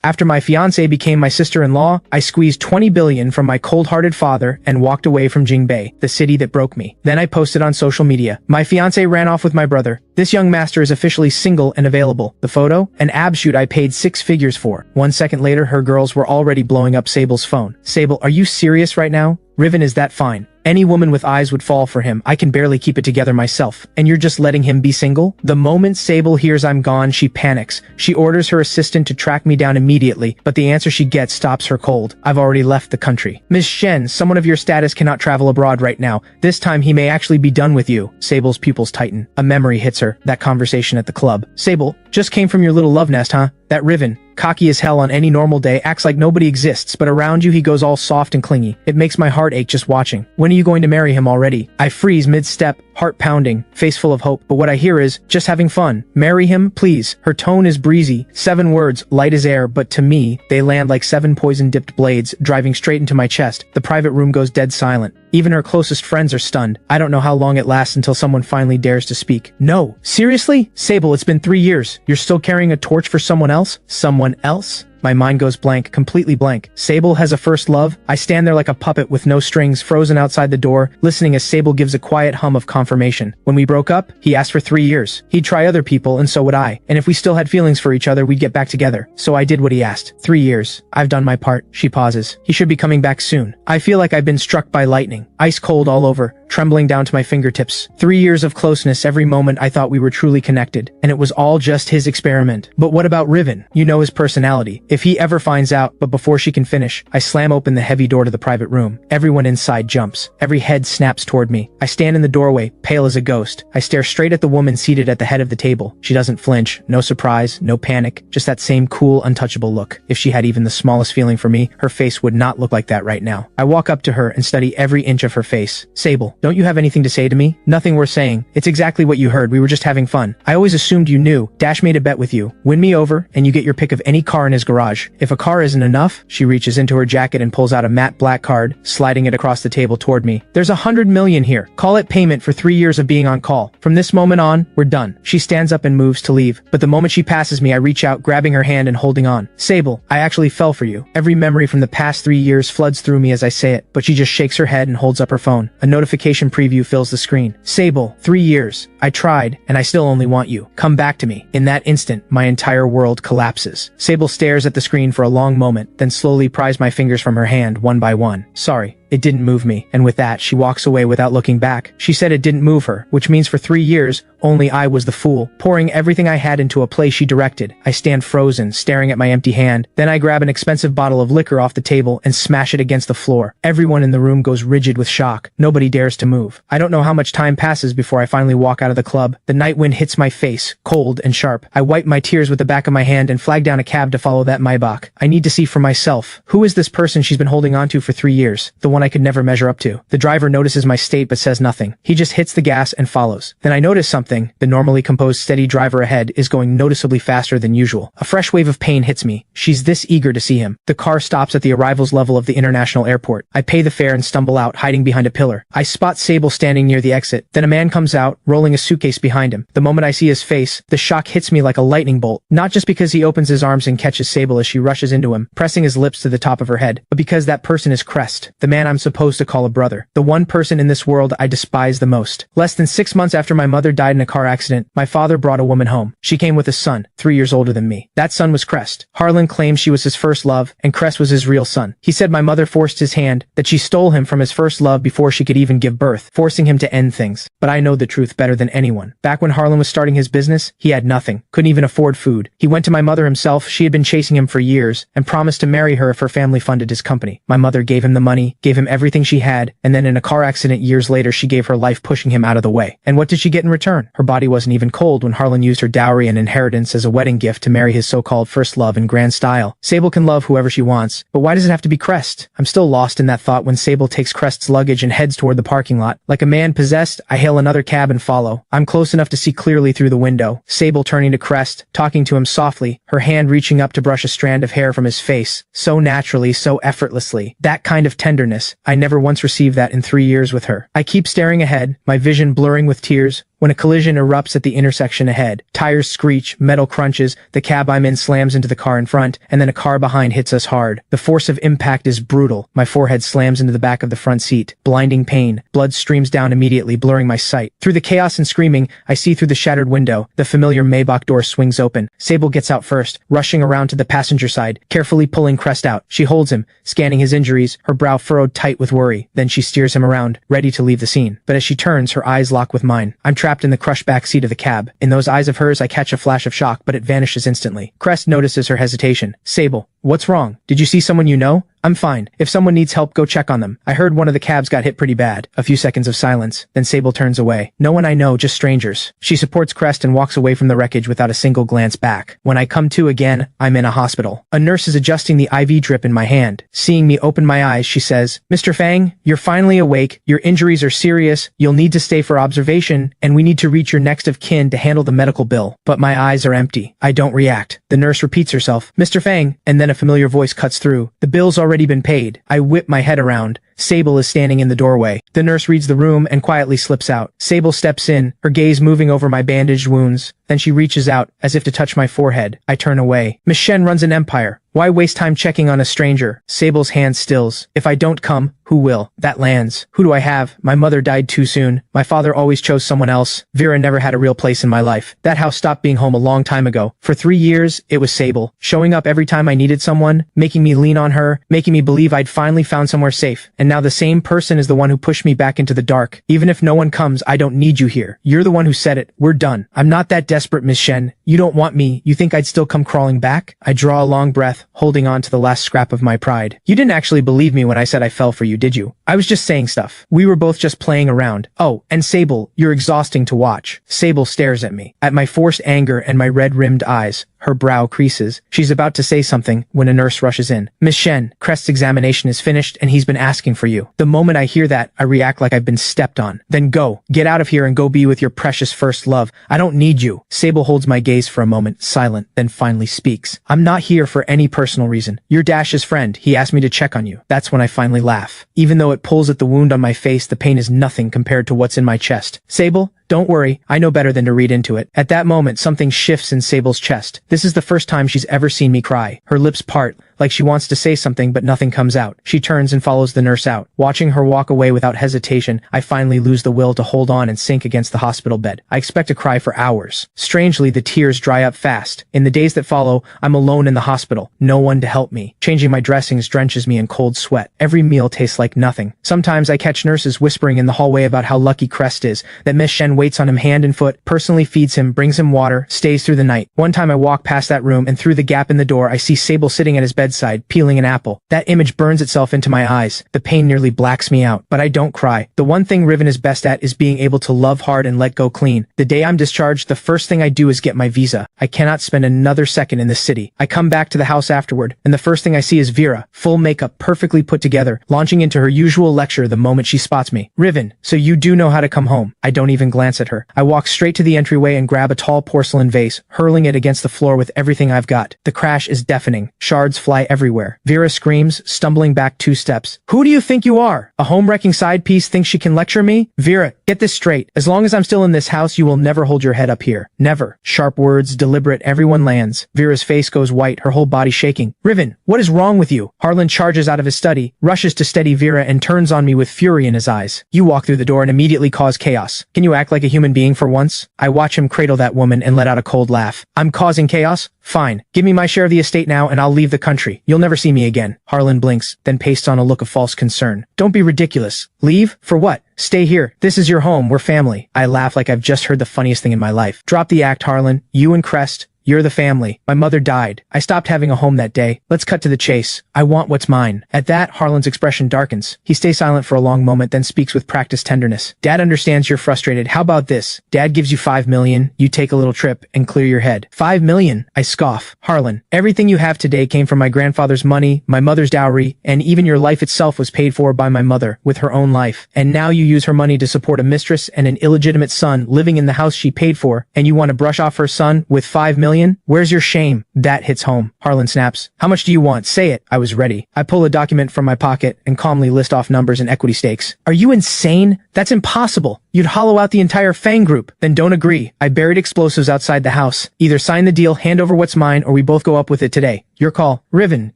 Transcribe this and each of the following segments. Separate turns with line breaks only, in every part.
After my fiancé became my sister-in-law, I squeezed 20 billion from my cold-hearted father and walked away from Jingbei, the city that broke me. Then I posted on social media. My fiancé ran off with my brother. This young master is officially single and available. The photo? An ab shoot I paid 6 figures for. 1 second later, her girls were already blowing up Sable's phone. Sable, are you serious right now? Riven, is that fine? Any woman with eyes would fall for him. I can barely keep it together myself. And you're just letting him be single? The moment Sable hears I'm gone, she panics. She orders her assistant to track me down immediately, but the answer she gets stops her cold. I've already left the country. Ms. Shen, someone of your status cannot travel abroad right now. This time he may actually be done with you. Sable's pupils tighten. A memory hits her. That conversation at the club. Sable, just came from your little love nest, huh? That Riven, cocky as hell on any normal day, acts like nobody exists, but around you he goes all soft and clingy. It makes my heart ache just watching. When are you going to marry him already? I freeze mid-step, heart pounding, face full of hope, but what I hear is, just having fun. Marry him, please. Her tone is breezy. 7 words, light as air, but to me, they land like 7 poison-dipped blades, driving straight into my chest. The private room goes dead silent. Even her closest friends are stunned. I don't know how long it lasts until someone finally dares to speak. No. Seriously? Sable, it's been 3 years. You're still carrying a torch for someone else? Someone else? My mind goes blank, completely blank. Sable has a first love? I stand there like a puppet with no strings, frozen outside the door, listening as Sable gives a quiet hum of confirmation. When we broke up, he asked for 3 years. He'd try other people, and so would I. And if we still had feelings for each other, we'd get back together. So I did what he asked. 3 years. I've done my part. She pauses. He should be coming back soon. I feel like I've been struck by lightning. Ice cold all over, trembling down to my fingertips. 3 years of closeness, every moment I thought we were truly connected. And it was all just his experiment. But what about Riven? You know his personality. If he ever finds out, but before she can finish, I slam open the heavy door to the private room. Everyone inside jumps. Every head snaps toward me. I stand in the doorway, pale as a ghost. I stare straight at the woman seated at the head of the table. She doesn't flinch. No surprise, no panic, just that same cool, untouchable look. If she had even the smallest feeling for me, her face would not look like that right now. I walk up to her and study every inch of her face. Sable, don't you have anything to say to me? Nothing worth saying. It's exactly what you heard. We were just having fun. I always assumed you knew. Dash made a bet with you. Win me over, and you get your pick of any car in his garage. If a car isn't enough, she reaches into her jacket and pulls out a matte black card, sliding it across the table toward me. There's 100 million here. Call it payment for 3 years of being on call. From this moment on, we're done. She stands up and moves to leave, but the moment she passes me, I reach out, grabbing her hand and holding on. Sable, I actually fell for you. Every memory from the past 3 years floods through me as I say it, but she just shakes her head and holds up her phone. A notification preview fills the screen. Sable, 3 years. I tried, and I still only want you. Come back to me. In that instant, my entire world collapses. Sable stares at the screen for a long moment, then slowly pries my fingers from her hand one by one. Sorry. It didn't move me, and with that, she walks away without looking back. She said it didn't move her, which means for 3 years, only I was the fool, pouring everything I had into a play she directed. I stand frozen, staring at my empty hand. Then I grab an expensive bottle of liquor off the table and smash it against the floor. Everyone in the room goes rigid with shock. Nobody dares to move. I don't know how much time passes before I finally walk out of the club. The night wind hits my face, cold and sharp. I wipe my tears with the back of my hand and flag down a cab to follow that Maybach. I need to see for myself. Who is this person she's been holding on to for 3 years? The one I could never measure up to. The driver notices my state but says nothing. He just hits the gas and follows. Then I notice something. The normally composed, steady driver ahead is going noticeably faster than usual. A fresh wave of pain hits me. She's this eager to see him. The car stops at the arrivals level of the international airport. I pay the fare and stumble out, hiding behind a pillar. I spot Sable standing near the exit. Then a man comes out, rolling a suitcase behind him. The moment I see his face, the shock hits me like a lightning bolt. Not just because he opens his arms and catches Sable as she rushes into him, pressing his lips to the top of her head, but because that person is Crest, the man I'm supposed to call a brother. The one person in this world I despise the most. Less than 6 months after my mother died in a car accident, my father brought a woman home. She came with a son, 3 years older than me. That son was Crest. Harlan claimed she was his first love, and Crest was his real son. He said my mother forced his hand, that she stole him from his first love before she could even give birth, forcing him to end things. But I know the truth better than anyone. Back when Harlan was starting his business, he had nothing, couldn't even afford food. He went to my mother himself, she had been chasing him for years, and promised to marry her if her family funded his company. My mother gave him the money, gave him everything she had, and then in a car accident years later she gave her life pushing him out of the way. And what did she get in return? Her body wasn't even cold when Harlan used her dowry and inheritance as a wedding gift to marry his so-called first love in grand style. Sable can love whoever she wants, but why does it have to be Crest? I'm still lost in that thought when Sable takes Crest's luggage and heads toward the parking lot. Like a man possessed, I hail another cab and follow. I'm close enough to see clearly through the window. Sable turning to Crest, talking to him softly, her hand reaching up to brush a strand of hair from his face. So naturally, so effortlessly. That kind of tenderness. I never once received that in 3 years with her. I keep staring ahead, my vision blurring with tears, when a collision erupts at the intersection ahead. Tires screech, metal crunches, the cab I'm in slams into the car in front, and then a car behind hits us hard. The force of impact is brutal. My forehead slams into the back of the front seat. Blinding pain. Blood streams down immediately, blurring my sight. Through the chaos and screaming, I see through the shattered window. The familiar Maybach door swings open. Sable gets out first, rushing around to the passenger side, carefully pulling Crest out. She holds him, scanning his injuries, her brow furrowed tight with worry. Then she steers him around, ready to leave the scene. But as she turns, her eyes lock with mine. I'm trapped in the crushed back seat of the cab. In those eyes of hers, I catch a flash of shock, but it vanishes instantly. Crest notices her hesitation. Sable, what's wrong? Did you see someone you know? I'm fine. If someone needs help, go check on them. I heard one of the cabs got hit pretty bad. A few seconds of silence. Then Sable turns away. No one I know, just strangers. She supports Crest and walks away from the wreckage without a single glance back. When I come to again, I'm in a hospital. A nurse is adjusting the IV drip in my hand. Seeing me open my eyes, she says, Mr. Fang, you're finally awake. Your injuries are serious. You'll need to stay for observation, and we need to reach your next of kin to handle the medical bill. But my eyes are empty. I don't react. The nurse repeats herself, Mr. Fang, and then a familiar voice cuts through. The bill's already been paid. I whip my head around. Sable is standing in the doorway. The nurse reads the room and quietly slips out. Sable steps in, her gaze moving over my bandaged wounds. Then she reaches out, as if to touch my forehead. I turn away. Miss Shen runs an empire. Why waste time checking on a stranger? Sable's hand stills. If I don't come, who will? That lands. Who do I have? My mother died too soon. My father always chose someone else. Vera never had a real place in my life. That house stopped being home a long time ago. For 3 years, it was Sable, showing up every time I needed someone, making me lean on her, making me believe I'd finally found somewhere safe. And now the same person is the one who pushed me back into the dark. Even if no one comes, I don't need you here. You're the one who said it. We're done. I'm not that desperate, Miss Shen. You don't want me. You think I'd still come crawling back? I draw a long breath, holding on to the last scrap of my pride. You didn't actually believe me when I said I fell for you, did you? I was just saying stuff. We were both just playing around. Oh, and Sable, you're exhausting to watch. Sable stares at me, at my forced anger and my red-rimmed eyes. Her brow creases. She's about to say something when a nurse rushes in. Miss Shen, Crest's examination is finished and he's been asking for you. The moment I hear that, I react like I've been stepped on. Then go. Get out of here and go be with your precious first love. I don't need you. Sable holds my gaze for a moment, silent, then finally speaks. I'm not here for any personal reason. You're Dash's friend. He asked me to check on you. That's when I finally laugh. Even though it pulls at the wound on my face, the pain is nothing compared to what's in my chest. Sable, don't worry, I know better than to read into it. At that moment, something shifts in Sable's chest. This is the first time she's ever seen me cry. Her lips part, like she wants to say something but nothing comes out. She turns and follows the nurse out. Watching her walk away without hesitation, I finally lose the will to hold on and sink against the hospital bed. I expect to cry for hours. Strangely, the tears dry up fast. In the days that follow, I'm alone in the hospital. No one to help me. Changing my dressings drenches me in cold sweat. Every meal tastes like nothing. Sometimes I catch nurses whispering in the hallway about how lucky Crest is, that Miss Shen waits on him hand and foot, personally feeds him, brings him water, stays through the night. One time I walk past that room and through the gap in the door I see Sable sitting at his bedside, peeling an apple. That image burns itself into my eyes. The pain nearly blacks me out, but I don't cry. The one thing Riven is best at is being able to love hard and let go clean. The day I'm discharged, the first thing I do is get my visa. I cannot spend another second in this city. I come back to the house afterward, and the first thing I see is Vera, full makeup, perfectly put together, launching into her usual lecture the moment she spots me. Riven, so you do know how to come home. I don't even glance at her. I walk straight to the entryway and grab a tall porcelain vase, hurling it against the floor with everything I've got. The crash is deafening. Shards fly everywhere. Vera screams, stumbling back 2 steps. Who do you think you are? A home-wrecking side piece thinks she can lecture me? Vera, get this straight. As long as I'm still in this house, you will never hold your head up here. Never. Sharp words, deliberate, everyone lands. Vera's face goes white, her whole body shaking. Riven, what is wrong with you? Harlan charges out of his study, rushes to steady Vera and turns on me with fury in his eyes. You walk through the door and immediately cause chaos. Can you act like a human being for once? I watch him cradle that woman and let out a cold laugh. I'm causing chaos? Fine. Give me my share of the estate now and I'll leave the country. You'll never see me again. Harlan blinks, then pastes on a look of false concern. Don't be ridiculous. Leave? For what? Stay here. This is your home. We're family. I laugh like I've just heard the funniest thing in my life. Drop the act, Harlan. You and Crest. You're the family. My mother died. I stopped having a home that day. Let's cut to the chase. I want what's mine. At that, Harlan's expression darkens. He stays silent for a long moment, then speaks with practiced tenderness. Dad understands you're frustrated. How about this? Dad gives you $5 million. You take a little trip and clear your head. $5 million? I scoff. Harlan, everything you have today came from my grandfather's money, my mother's dowry, and even your life itself was paid for by my mother with her own life. And now you use her money to support a mistress and an illegitimate son living in the house she paid for, and you want to brush off her son with $5 million? Where's your shame? That hits home. Harlan snaps. How much do you want? Say it. I was ready. I pull a document from my pocket and calmly list off numbers and equity stakes. Are you insane? That's impossible. You'd hollow out the entire Fang group. Then don't agree. I buried explosives outside the house. Either sign the deal, hand over what's mine, or we both go up with it today. Your call. Riven,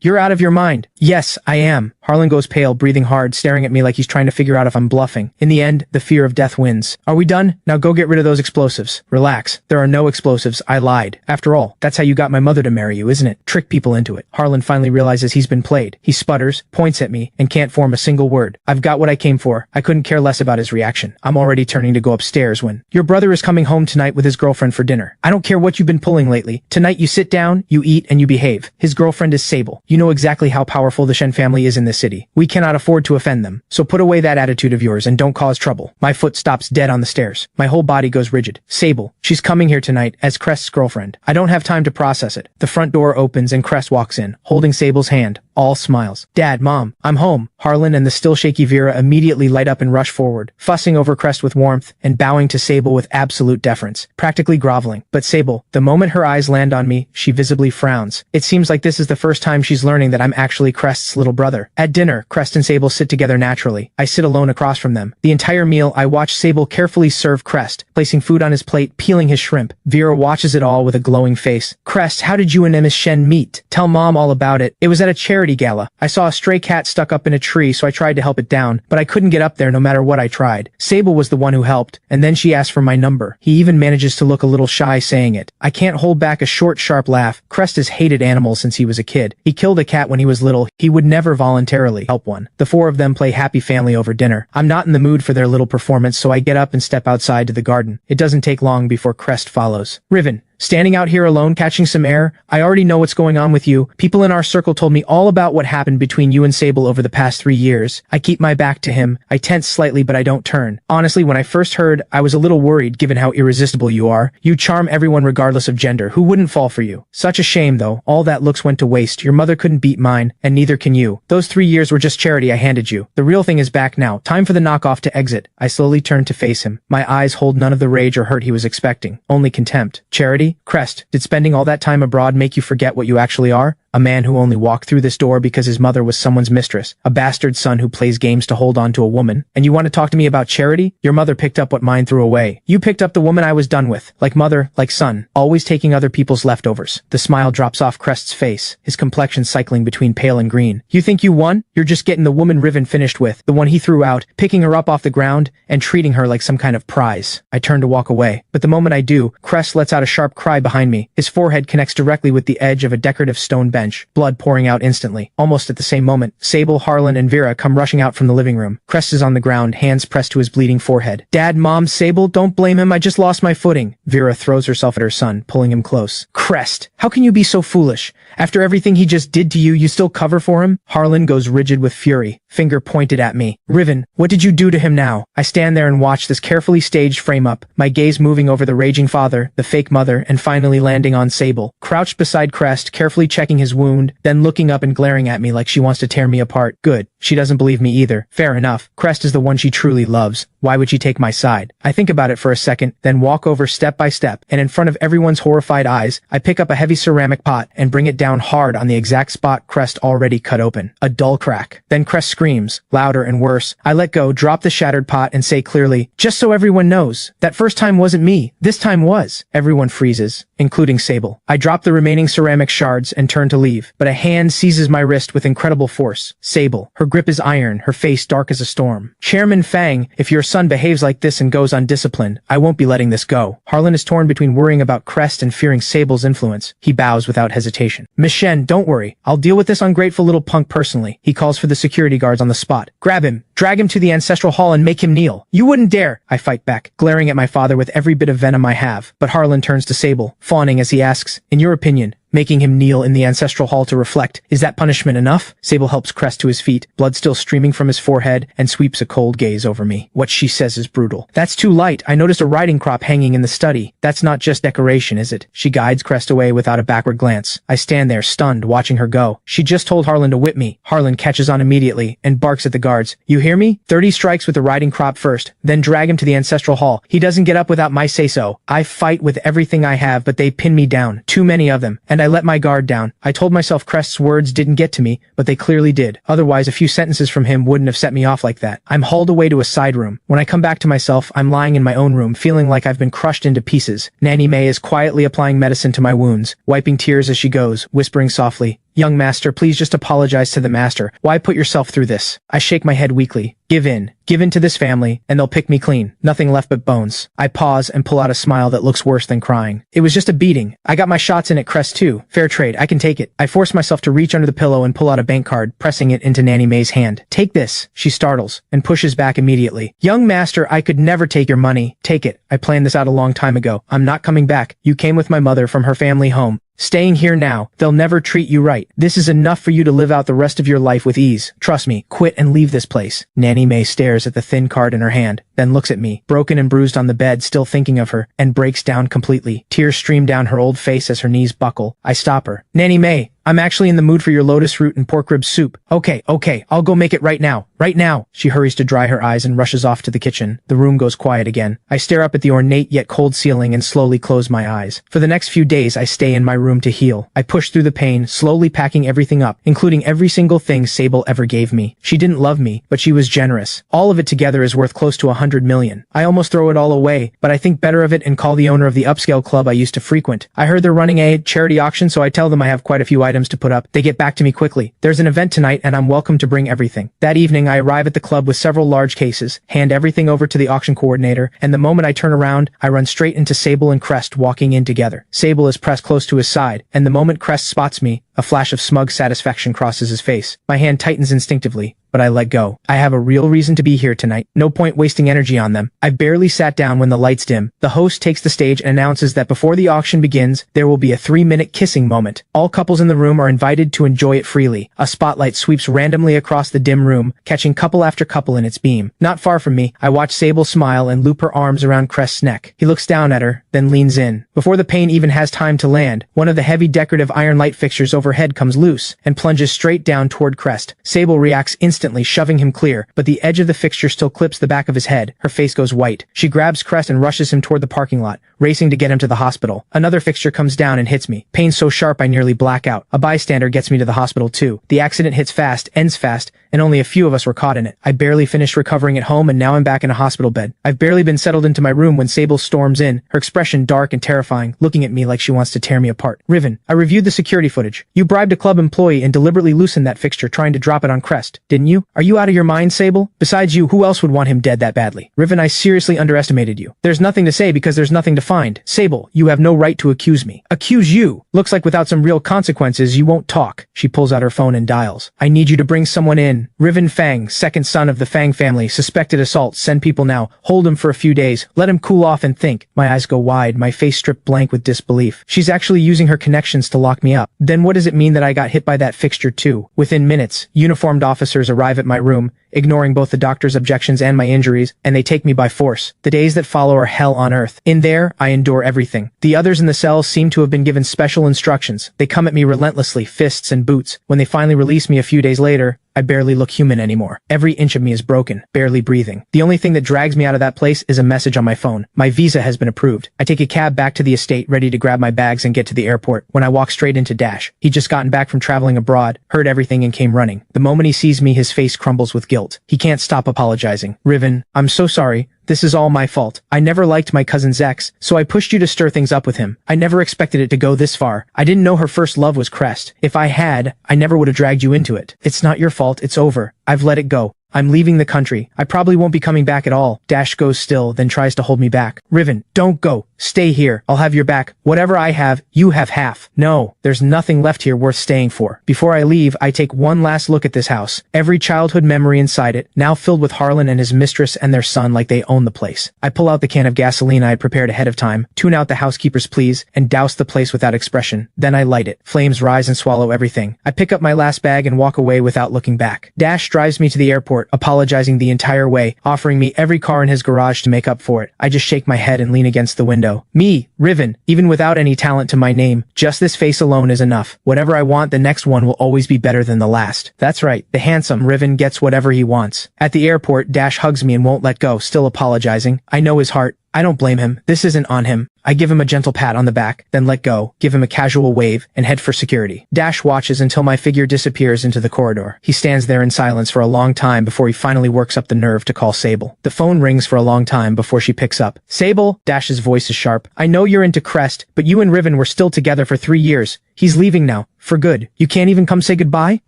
you're out of your mind. Yes, I am. Harlan goes pale, breathing hard, staring at me like he's trying to figure out if I'm bluffing. In the end, the fear of death wins. Are we done? Now go get rid of those explosives. Relax. There are no explosives. I lied. After all, that's how you got my mother to marry you, isn't it? Trick people into it. Harlan finally realizes he's been played. He sputters, points at me, and can't form a single word. I've got what I came for. I couldn't care less about his reaction. I'm already turning to go upstairs when your brother is coming home tonight with his girlfriend for dinner. I don't care what you've been pulling lately. Tonight you sit down, you eat, and you behave. His girlfriend is Sable. You know exactly how powerful the Shen family is in this city. We cannot afford to offend them. So put away that attitude of yours and don't cause trouble. My foot stops dead on the stairs. My whole body goes rigid. Sable. She's coming here tonight as Crest's girlfriend. I don't have time to process it. The front door opens and Crest walks in, holding Sable's hand. All smiles. Dad, Mom, I'm home. Harlan and the still shaky Vera immediately light up and rush forward, fussing over Crest with warmth and bowing to Sable with absolute deference, practically groveling. But Sable, the moment her eyes land on me, she visibly frowns. It seems like this is the first time she's learning that I'm actually Crest's little brother. At dinner, Crest and Sable sit together naturally. I sit alone across from them. The entire meal, I watch Sable carefully serve Crest, placing food on his plate, peeling his shrimp. Vera watches it all with a glowing face. Crest, how did you and Miss Shen meet? Tell Mom all about it. It was at a charity gala. I saw a stray cat stuck up in a tree, so I tried to help it down, but I couldn't get up there no matter what I tried. Sable was the one who helped, and then she asked for my number. He even manages to look a little shy saying it. I can't hold back a short, sharp laugh. Crest has hated animals since he was a kid. He killed a cat when he was little. He would never voluntarily help one. The four of them play happy family over dinner. I'm not in the mood for their little performance, so I get up and step outside to the garden. It doesn't take long before Crest follows. Riven. Standing out here alone, catching some air, I already know what's going on with you. People in our circle told me all about what happened between you and Sable over the past 3 years. I keep my back to him. I tense slightly, but I don't turn. Honestly, when I first heard, I was a little worried given how irresistible you are. You charm everyone regardless of gender. Who wouldn't fall for you? Such a shame, though. All that looks went to waste. Your mother couldn't beat mine, and neither can you. Those 3 years were just charity I handed you. The real thing is back now. Time for the knockoff to exit. I slowly turned to face him. My eyes hold none of the rage or hurt he was expecting. Only contempt. Charity? Crest, did spending all that time abroad make you forget what you actually are? A man who only walked through this door because his mother was someone's mistress. A bastard son who plays games to hold on to a woman. And you want to talk to me about charity? Your mother picked up what mine threw away. You picked up the woman I was done with. Like mother, like son. Always taking other people's leftovers. The smile drops off Crest's face, his complexion cycling between pale and green. You think you won? You're just getting the woman Riven finished with. The one he threw out, picking her up off the ground, and treating her like some kind of prize. I turn to walk away. But the moment I do, Crest lets out a sharp cry behind me. His forehead connects directly with the edge of a decorative stone bench. Blood pouring out instantly. Almost at the same moment, Sable, Harlan, and Vera come rushing out from the living room. Crest is on the ground, hands pressed to his bleeding forehead. Dad, Mom, Sable, don't blame him, I just lost my footing. Vera throws herself at her son, pulling him close. Crest, how can you be so foolish? After everything he just did to you, you still cover for him? Harlan goes rigid with fury, finger pointed at me. Riven, what did you do to him now? I stand there and watch this carefully staged frame-up, my gaze moving over the raging father, the fake mother, and finally landing on Sable. Crouched beside Crest, carefully checking his wound, then looking up and glaring at me like she wants to tear me apart. Good. She doesn't believe me either. Fair enough. Crest is the one she truly loves. Why would she take my side? I think about it for a second, then walk over step by step, and in front of everyone's horrified eyes, I pick up a heavy ceramic pot and bring it down hard on the exact spot Crest already cut open. A dull crack. Then Crest screams, louder and worse. I let go, drop the shattered pot, and say clearly, just so everyone knows, that first time wasn't me. This time was. Everyone freezes, including Sable. I drop the remaining ceramic shards and turn to leave, but a hand seizes my wrist with incredible force. Sable. Her grip is iron, her face dark as a storm. Chairman Fang, if your son behaves like this and goes undisciplined, I won't be letting this go. Harlan is torn between worrying about Crest and fearing Sable's influence. He bows without hesitation. Miss Shen, don't worry. I'll deal with this ungrateful little punk personally. He calls for the security guards on the spot. Grab him, drag him to the ancestral hall and make him kneel. You wouldn't dare, I fight back, glaring at my father with every bit of venom I have. But Harlan turns to Sable, fawning as he asks, in your opinion, making him kneel in the ancestral hall to reflect, is that punishment enough? Sable helps Crest to his feet, blood still streaming from his forehead, and sweeps a cold gaze over me. What she says is brutal. That's too light. I noticed a riding crop hanging in the study. That's not just decoration, is it? She guides Crest away without a backward glance. I stand there, stunned, watching her go. She just told Harlan to whip me. Harlan catches on immediately, and barks at the guards. You hear me? 30 strikes with the riding crop first, then drag him to the ancestral hall. He doesn't get up without my say-so. I fight with everything I have, but they pin me down. Too many of them, and I let my guard down. I told myself Crest's words didn't get to me, but they clearly did. Otherwise, a few sentences from him wouldn't have set me off like that. I'm hauled away to a side room. When I come back to myself, I'm lying in my own room, feeling like I've been crushed into pieces. Nanny May is quietly applying medicine to my wounds, wiping tears as she goes, whispering softly, "Young master, please just apologize to the master. Why put yourself through this?" I shake my head weakly. Give in. Give in to this family, and they'll pick me clean. Nothing left but bones. I pause and pull out a smile that looks worse than crying. It was just a beating. I got my shots in at Crest too. Fair trade. I can take it. I force myself to reach under the pillow and pull out a bank card, pressing it into Nanny May's hand. Take this. She startles and pushes back immediately. Young master, I could never take your money. Take it. I planned this out a long time ago. I'm not coming back. You came with my mother from her family home. Staying here now, they'll never treat you right. This is enough for you to live out the rest of your life with ease. Trust me, quit and leave this place. Nanny May stares at the thin card in her hand, then looks at me, broken and bruised on the bed, still thinking of her, and breaks down completely. Tears stream down her old face as her knees buckle. I stop her. Nanny May, I'm actually in the mood for your lotus root and pork rib soup. Okay, I'll go make it right now. Right now. She hurries to dry her eyes and rushes off to the kitchen. The room goes quiet again. I stare up at the ornate yet cold ceiling and slowly close my eyes. For the next few days, I stay in my room to heal. I push through the pain, slowly packing everything up, including every single thing Sable ever gave me. She didn't love me, but she was generous. All of it together is worth close to 100 million. I almost throw it all away, but I think better of it and call the owner of the upscale club I used to frequent. I heard they're running a charity auction, so I tell them I have quite a few items to put up. They get back to me quickly. There's an event tonight and I'm welcome to bring everything. That evening, I arrive at the club with several large cases, hand everything over to the auction coordinator, and the moment I turn around, I run straight into Sable and Crest walking in together. Sable is pressed close to his side, and the moment Crest spots me, a flash of smug satisfaction crosses his face. My hand tightens instinctively, but I let go. I have a real reason to be here tonight. No point wasting energy on them. I've barely sat down when the lights dim. The host takes the stage and announces that before the auction begins, there will be a 3-minute kissing moment. All couples in the room are invited to enjoy it freely. A spotlight sweeps randomly across the dim room, catching couple after couple in its beam. Not far from me, I watch Sable smile and loop her arms around Crest's neck. He looks down at her, then leans in. Before the pain even has time to land, one of the heavy decorative iron light fixtures overhead comes loose and plunges straight down toward Crest. Sable reacts instantly, shoving him clear, but the edge of the fixture still clips the back of his head. Her face goes white. She grabs Crest and rushes him toward the parking lot, racing to get him to the hospital. Another fixture comes down and hits me. Pain so sharp I nearly black out. A bystander gets me to the hospital too. The accident hits fast, ends fast, and only a few of us were caught in it. I barely finished recovering at home and now I'm back in a hospital bed. I've barely been settled into my room when Sable storms in, her expression dark and terrifying, looking at me like she wants to tear me apart. Riven, I reviewed the security footage. You bribed a club employee and deliberately loosened that fixture trying to drop it on Crest, didn't you? Are you out of your mind, Sable? Besides you, who else would want him dead that badly? Riven, I seriously underestimated you. There's nothing to say because there's nothing to find. Sable, you have no right to accuse me. Accuse you? Looks like without some real consequences, you won't talk. She pulls out her phone and dials. I need you to bring someone in. Riven Fang, second son of the Fang family, suspected assault. Send people now. Hold him for a few days. Let him cool off and think. My eyes go wide, my face stripped blank with disbelief. She's actually using her connections to lock me up. Then what does it mean that I got hit by that fixture too? Within minutes, uniformed officers arrive at my room, ignoring both the doctor's objections and my injuries, and they take me by force. The days that follow are hell on earth. In there, I endure everything. The others in the cells seem to have been given special instructions. They come at me relentlessly, fists and boots. When they finally release me a few days later, I barely look human anymore. Every inch of me is broken, barely breathing. The only thing that drags me out of that place is a message on my phone. My visa has been approved. I take a cab back to the estate, ready to grab my bags and get to the airport, when I walk straight into Dash. He'd just gotten back from traveling abroad, heard everything and came running. The moment he sees me, his face crumbles with guilt. He can't stop apologizing. Riven, I'm so sorry. This is all my fault. I never liked my cousin's ex, so I pushed you to stir things up with him. I never expected it to go this far. I didn't know her first love was Crest. If I had, I never would have dragged you into it. It's not your fault. It's over. I've let it go. I'm leaving the country. I probably won't be coming back at all. Dash goes still, then tries to hold me back. Riven, don't go. Stay here. I'll have your back. Whatever I have, you have half. No, there's nothing left here worth staying for. Before I leave, I take one last look at this house. Every childhood memory inside it, now filled with Harlan and his mistress and their son like they own the place. I pull out the can of gasoline I had prepared ahead of time, tune out the housekeeper's pleas, and douse the place without expression. Then I light it. Flames rise and swallow everything. I pick up my last bag and walk away without looking back. Dash drives me to the airport, apologizing the entire way, offering me every car in his garage to make up for it. I just shake my head and lean against the window. Me, Riven, even without any talent to my name, just this face alone is enough. Whatever I want, the next one will always be better than the last. That's right, the handsome Riven gets whatever he wants. At the airport, Dash hugs me and won't let go, still apologizing. I know his heart. I don't blame him. This isn't on him. I give him a gentle pat on the back, then let go, give him a casual wave, and head for security. Dash watches until my figure disappears into the corridor. He stands there in silence for a long time before he finally works up the nerve to call Sable. The phone rings for a long time before she picks up. Sable, Dash's voice is sharp. I know you're into Crest, but you and Riven were still together for 3 years. He's leaving now. For good. You can't even come say goodbye?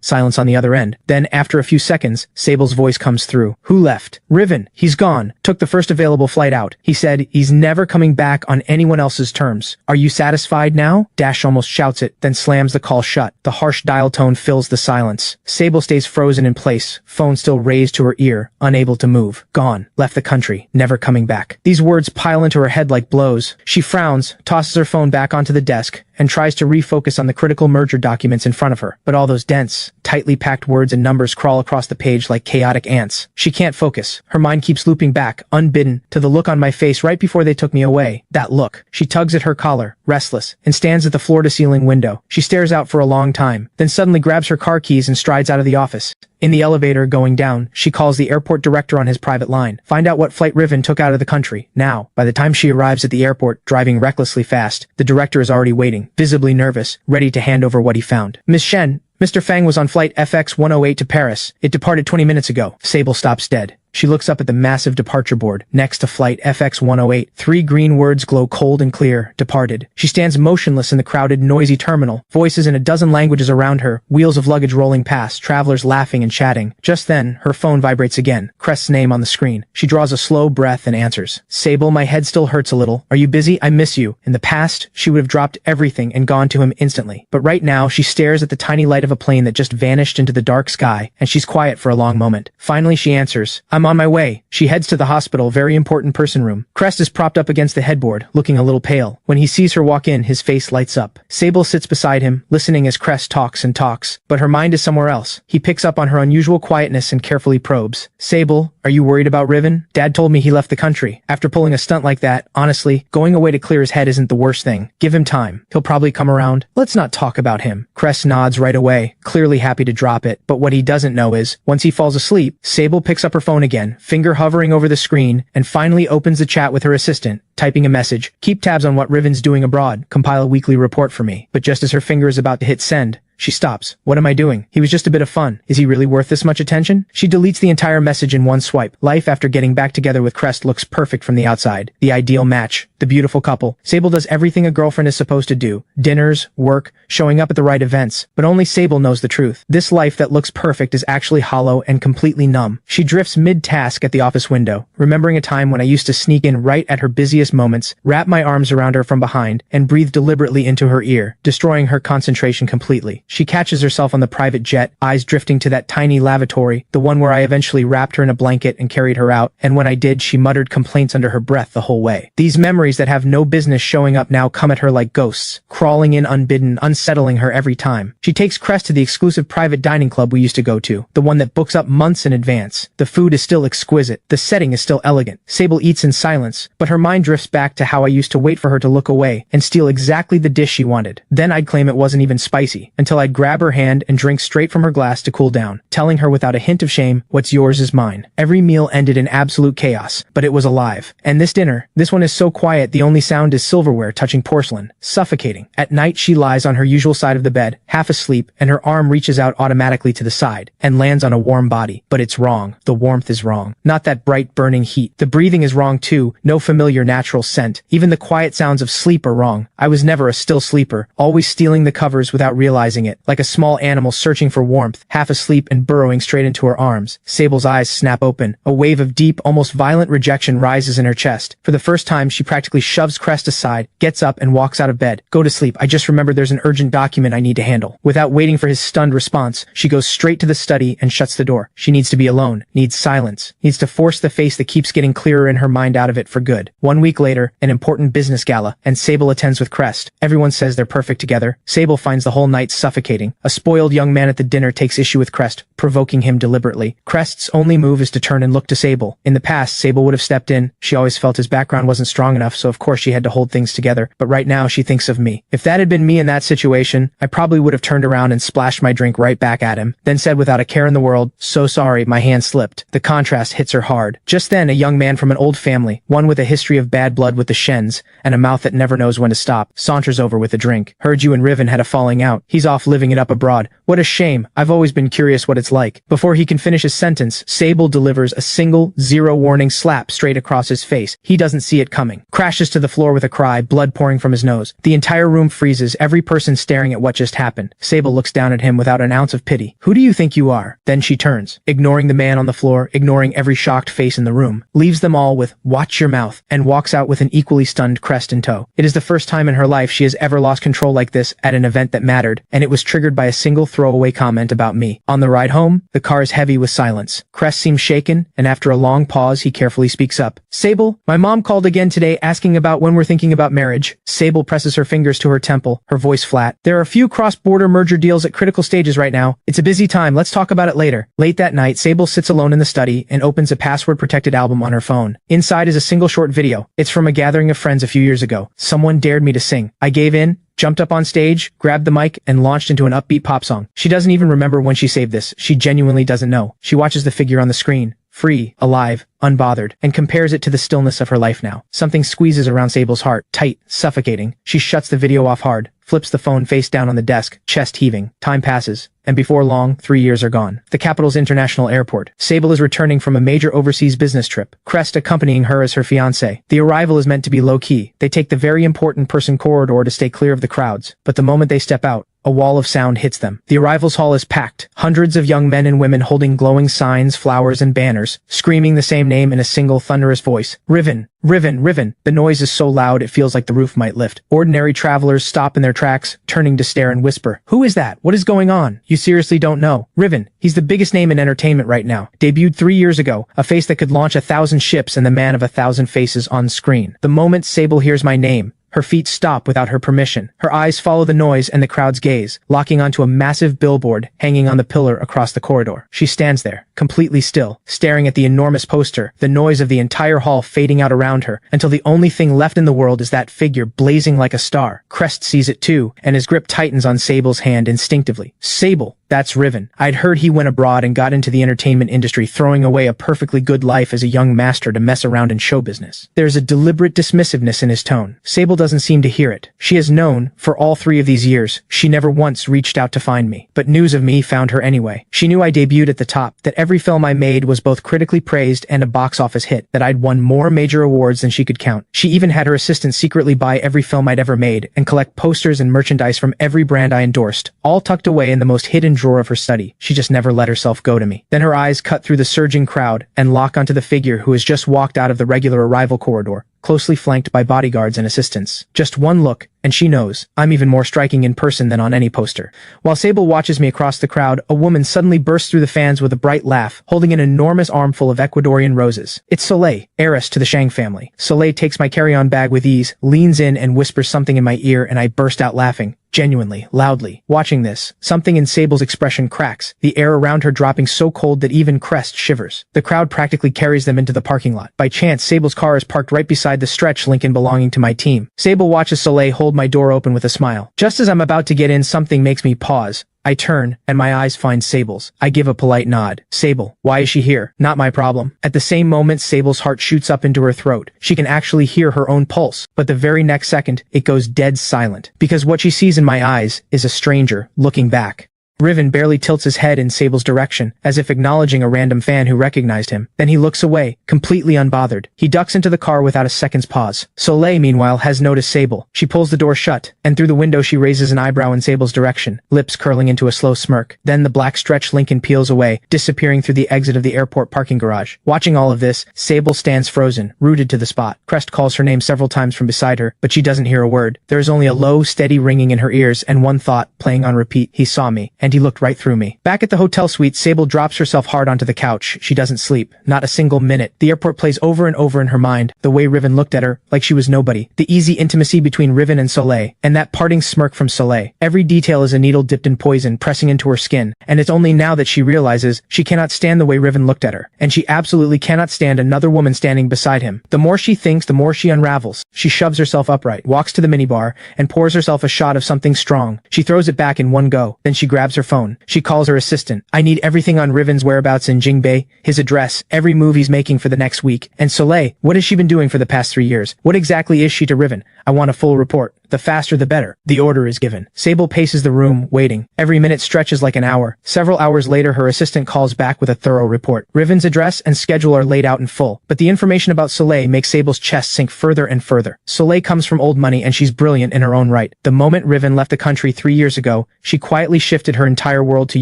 Silence on the other end. Then, after a few seconds, Sable's voice comes through. Who left? Riven. He's gone. Took the first available flight out. He said he's never coming back on anyone else's terms. Are you satisfied now? Dash almost shouts it, then slams the call shut. The harsh dial tone fills the silence. Sable stays frozen in place, phone still raised to her ear, unable to move. Gone. Left the country. Never coming back. These words pile into her head like blows. She frowns, tosses her phone back onto the desk, and tries to refocus on the critical merger documents in front of her. But all those dense, tightly packed words and numbers crawl across the page like chaotic ants. She can't focus. Her mind keeps looping back, unbidden, to the look on my face right before they took me away. That look. She tugs at her collar, restless, and stands at the floor-to-ceiling window. She stares out for a long time, then suddenly grabs her car keys and strides out of the office. In the elevator going down, she calls the airport director on his private line. Find out what flight Riven took out of the country. Now. By the time she arrives at the airport, driving recklessly fast, the director is already waiting, visibly nervous, ready to hand over what he found. Miss Shen, Mr. Fang was on flight FX-108 to Paris. It departed 20 minutes ago. Sable stops dead. She looks up at the massive departure board. Next to flight FX-108, 3 green words glow cold and clear. Departed. She stands motionless in the crowded, noisy terminal. Voices in a dozen languages around her. Wheels of luggage rolling past. Travelers laughing and chatting. Just then, her phone vibrates again. Crest's name on the screen. She draws a slow breath and answers. Sable, my head still hurts a little. Are you busy? I miss you. In the past, she would have dropped everything and gone to him instantly. But right now, she stares at the tiny light of a plane that just vanished into the dark sky, and she's quiet for a long moment. Finally, she answers. I'm on my way. She heads to the hospital, very important person room. Crest is propped up against the headboard, looking a little pale. When he sees her walk in, his face lights up. Sable sits beside him, listening as Crest talks and talks, but her mind is somewhere else. He picks up on her unusual quietness and carefully probes. Sable, are you worried about Riven? Dad told me he left the country. After pulling a stunt like that, honestly, going away to clear his head isn't the worst thing. Give him time. He'll probably come around. Let's not talk about him. Crest nods right away, clearly happy to drop it, but what he doesn't know is, once he falls asleep, Sable picks up her phone again, finger hovering over the screen, and finally opens the chat with her assistant, typing a message. Keep tabs on what Riven's doing abroad. Compile a weekly report for me. But just as her finger is about to hit send, she stops. What am I doing? He was just a bit of fun. Is he really worth this much attention? She deletes the entire message in one swipe. Life after getting back together with Crest looks perfect from the outside. The ideal match. The beautiful couple. Sable does everything a girlfriend is supposed to do. Dinners, work, showing up at the right events. But only Sable knows the truth. This life that looks perfect is actually hollow and completely numb. She drifts mid-task at the office window, remembering a time when I used to sneak in right at her busiest moments, wrap my arms around her from behind, and breathe deliberately into her ear, destroying her concentration completely. She catches herself on the private jet, eyes drifting to that tiny lavatory, the one where I eventually wrapped her in a blanket and carried her out, and when I did, she muttered complaints under her breath the whole way. These memories that have no business showing up now come at her like ghosts, crawling in unbidden, unsettling her every time. She takes Crest to the exclusive private dining club we used to go to, the one that books up months in advance. The food is still exquisite, the setting is still elegant. Sable eats in silence, but her mind drifts back to how I used to wait for her to look away and steal exactly the dish she wanted. Then I'd claim it wasn't even spicy, until I'd grab her hand and drink straight from her glass to cool down, telling her without a hint of shame, what's yours is mine. Every meal ended in absolute chaos, but it was alive. And this dinner, this one is so quiet the only sound is silverware touching porcelain, suffocating. At night she lies on her usual side of the bed, half asleep, and her arm reaches out automatically to the side, and lands on a warm body. But it's wrong. The warmth is wrong. Not that bright burning heat. The breathing is wrong too, no familiar natural scent. Even the quiet sounds of sleep are wrong. I was never a still sleeper, always stealing the covers without realizing it, like a small animal searching for warmth, half asleep and burrowing straight into her arms. Sable's eyes snap open. A wave of deep, almost violent rejection rises in her chest. For the first time, she practically shoves Crest aside, gets up and walks out of bed. Go to sleep. I just remembered there's an urgent document I need to handle. Without waiting for his stunned response, she goes straight to the study and shuts the door. She needs to be alone, needs silence, needs to force the face that keeps getting clearer in her mind out of it for good. 1 week later, an important business gala, and Sable attends with Crest. Everyone says they're perfect together. Sable finds the whole night suffocating suffocating. A spoiled young man at the dinner takes issue with Crest, provoking him deliberately. Crest's only move is to turn and look to Sable. In the past, Sable would have stepped in. She always felt his background wasn't strong enough, so of course she had to hold things together. But right now, she thinks of me. If that had been me in that situation, I probably would have turned around and splashed my drink right back at him, then said without a care in the world, "So sorry, my hand slipped." The contrast hits her hard. Just then, a young man from an old family, one with a history of bad blood with the Shens, and a mouth that never knows when to stop, saunters over with a drink. "Heard you and Riven had a falling out. He's off living it up abroad. What a shame. I've always been curious what it's like." Before he can finish his sentence, Sable delivers a single, zero-warning slap straight across his face. He doesn't see it coming. Crashes to the floor with a cry, blood pouring from his nose. The entire room freezes, every person staring at what just happened. Sable looks down at him without an ounce of pity. "Who do you think you are?" Then she turns, ignoring the man on the floor, ignoring every shocked face in the room, leaves them all with "Watch your mouth," and walks out with an equally stunned Crest in tow. It is the first time in her life she has ever lost control like this at an event that mattered, and it was triggered by a single throwaway comment about me. On the ride home, the car is heavy with silence. Crest seems shaken, and after a long pause, he carefully speaks up. "Sable, my mom called again today asking about when we're thinking about marriage." Sable presses her fingers to her temple, her voice flat. "There are a few cross-border merger deals at critical stages right now. It's a busy time, let's talk about it later." Late that night, Sable sits alone in the study and opens a password-protected album on her phone. Inside is a single short video. It's from a gathering of friends a few years ago. "Someone dared me to sing. I gave in, jumped up on stage, grabbed the mic, and launched into an upbeat pop song." She doesn't even remember when she saved this. She genuinely doesn't know. She watches the figure on the screen, free, alive, unbothered, and compares it to the stillness of her life now. Something squeezes around Sable's heart, tight, suffocating. She shuts the video off hard, flips the phone face down on the desk, chest heaving. Time passes, and before long, 3 years are gone. The capital's international airport. Sable is returning from a major overseas business trip, Crest accompanying her as her fiancé. The arrival is meant to be low-key. They take the very important person corridor to stay clear of the crowds, but the moment they step out, a wall of sound hits them. The arrivals hall is packed. Hundreds of young men and women holding glowing signs, flowers, and banners, screaming the same name in a single thunderous voice. "Riven! Riven! Riven!" The noise is so loud it feels like the roof might lift. Ordinary travelers stop in their tracks, turning to stare and whisper, "Who is that? What is going on?" "You seriously don't know? Riven. He's the biggest name in entertainment right now. Debuted 3 years ago, a face that could launch 1,000 ships and the man of 1,000 faces on screen." The moment Sable hears my name, her feet stop without her permission. Her eyes follow the noise and the crowd's gaze, locking onto a massive billboard hanging on the pillar across the corridor. She stands there, completely still, staring at the enormous poster, the noise of the entire hall fading out around her, until the only thing left in the world is that figure blazing like a star. Crest sees it too, and his grip tightens on Sable's hand instinctively. "Sable, that's Riven. I'd heard he went abroad and got into the entertainment industry, throwing away a perfectly good life as a young master to mess around in show business." There's a deliberate dismissiveness in his tone. Sable doesn't seem to hear it. She has known, for all 3 of these years, she never once reached out to find me. But news of me found her anyway. She knew I debuted at the top, that every film I made was both critically praised and a box office hit, that I'd won more major awards than she could count. She even had her assistant secretly buy every film I'd ever made and collect posters and merchandise from every brand I endorsed, all tucked away in the most hidden drawer of her study. She just never let herself go to me. Then her eyes cut through the surging crowd and lock onto the figure who has just walked out of the regular arrival corridor, closely flanked by bodyguards and assistants. Just one look, and she knows, I'm even more striking in person than on any poster. While Sable watches me across the crowd, a woman suddenly bursts through the fans with a bright laugh, holding an enormous armful of Ecuadorian roses. It's Soleil, heiress to the Shang family. Soleil takes my carry-on bag with ease, leans in and whispers something in my ear, and I burst out laughing. Genuinely, loudly. Watching this, something in Sable's expression cracks, the air around her dropping so cold that even Crest shivers. The crowd practically carries them into the parking lot. By chance, Sable's car is parked right beside the stretch Lincoln belonging to my team. Sable watches Soleil hold my door open with a smile. Just as I'm about to get in, something makes me pause. I turn, and my eyes find Sable's. I give a polite nod. "Sable, why is she here? Not my problem." At the same moment, Sable's heart shoots up into her throat. She can actually hear her own pulse, but the very next second, it goes dead silent. Because what she sees in my eyes is a stranger looking back. Riven barely tilts his head in Sable's direction, as if acknowledging a random fan who recognized him. Then he looks away, completely unbothered. He ducks into the car without a second's pause. Soleil, meanwhile, has noticed Sable. She pulls the door shut, and through the window she raises an eyebrow in Sable's direction, lips curling into a slow smirk. Then the black stretch Lincoln peels away, disappearing through the exit of the airport parking garage. Watching all of this, Sable stands frozen, rooted to the spot. Crest calls her name several times from beside her, but she doesn't hear a word. There is only a low, steady ringing in her ears and one thought playing on repeat. He saw me, and and he looked right through me. Back at the hotel suite, Sable drops herself hard onto the couch. She doesn't sleep. Not a single minute. The airport plays over and over in her mind. The way Riven looked at her, like she was nobody. The easy intimacy between Riven and Soleil. And that parting smirk from Soleil. Every detail is a needle dipped in poison, pressing into her skin. And it's only now that she realizes she cannot stand the way Riven looked at her. And she absolutely cannot stand another woman standing beside him. The more she thinks, the more she unravels. She shoves herself upright, walks to the minibar, and pours herself a shot of something strong. She throws it back in one go. Then she grabs her phone. She calls her assistant. I need everything on Riven's whereabouts in Jingbei, his address, every move he's making for the next week. And Soleil, what has she been doing for the past 3 years? What exactly is she to Riven? I want a full report. The faster the better. The order is given. Sable paces the room, waiting. Every minute stretches like an hour. Several hours later, her assistant calls back with a thorough report. Riven's address and schedule are laid out in full. But the information about Soleil makes Sable's chest sink further and further. Soleil comes from old money and she's brilliant in her own right. The moment Riven left the country 3 years ago, she quietly shifted her entire world to